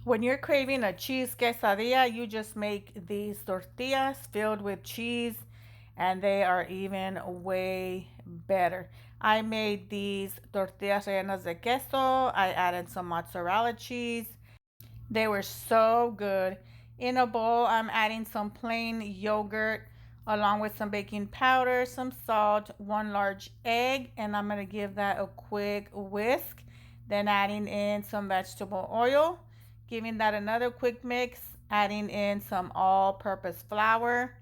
When you're craving a cheese quesadilla, you just make these tortillas filled with cheese, and they are even way better. I made these tortillas rellenas de queso. I added some mozzarella cheese. They were so good. In a bowl, I'm adding some plain yogurt along with some baking powder, some salt, one large egg, and I'm gonna give that a quick whisk. Then adding in some vegetable oil, giving that another quick mix, adding in some all-purpose flour.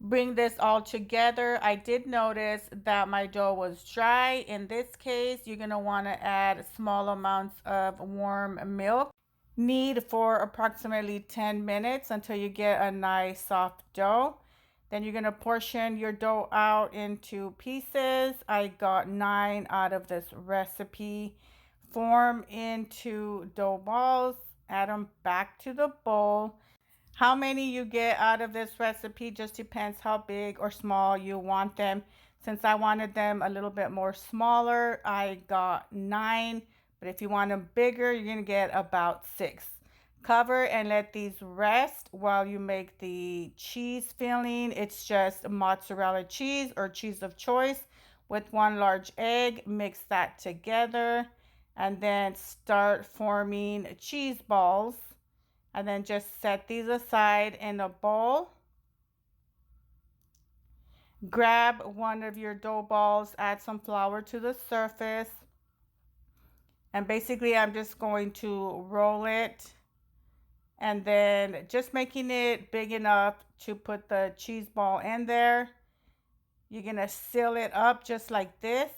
Bring this all together. I did notice that my dough was dry. In this case, you're gonna wanna add small amounts of warm milk. Knead for approximately 10 minutes until you get a nice soft dough. Then you're going to portion your dough out into pieces. I got 9 out of this recipe. Form into dough balls. Add them back to the bowl. How many you get out of this recipe just depends how big or small you want them. Since I wanted them a little bit more smaller, I got 9. But if you want them bigger, you're going to get about 6. Cover and let these rest while you make the cheese filling. It's just mozzarella cheese or cheese of choice with 1 large egg. Mix that together and then start forming cheese balls. And then just set these aside in a bowl. Grab one of your dough balls, add some flour to the surface. And basically I'm just going to roll it and then just making it big enough to put the cheese ball in there. You're gonna seal it up just like this.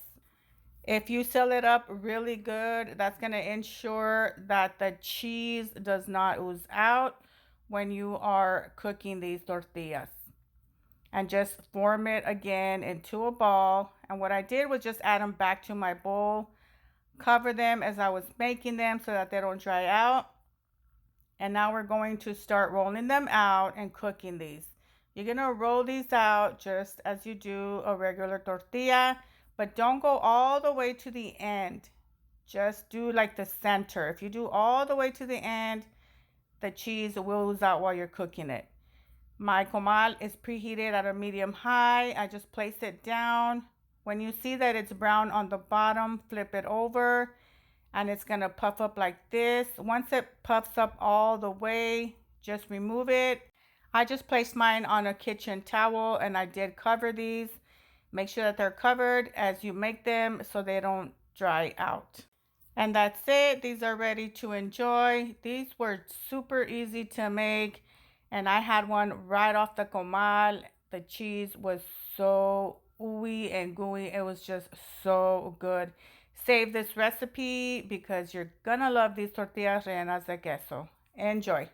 If you seal it up really good, that's gonna ensure that the cheese does not ooze out when you are cooking these tortillas. And just form it again into a ball. And what I did was just add them back to my bowl, cover them as I was making them so that they don't dry out. And now we're going to start rolling them out and cooking these. You're gonna roll these out just as you do a regular tortilla, but don't go all the way to the end. Just do like the center. If you do all the way to the end, the cheese will ooze out while you're cooking it. My comal is preheated at a medium high. I just place it down. When you see that it's brown on the bottom, flip it over and it's gonna puff up like this. Once it puffs up all the way, just remove it. I just placed mine on a kitchen towel and I did cover these. Make sure that they're covered as you make them so they don't dry out. And that's it. These are ready to enjoy. These were super easy to make. And I had one right off the comal. The cheese was so ooey and gooey. It was just so good. Save this recipe because you're gonna love these tortillas rellenas de queso. Enjoy.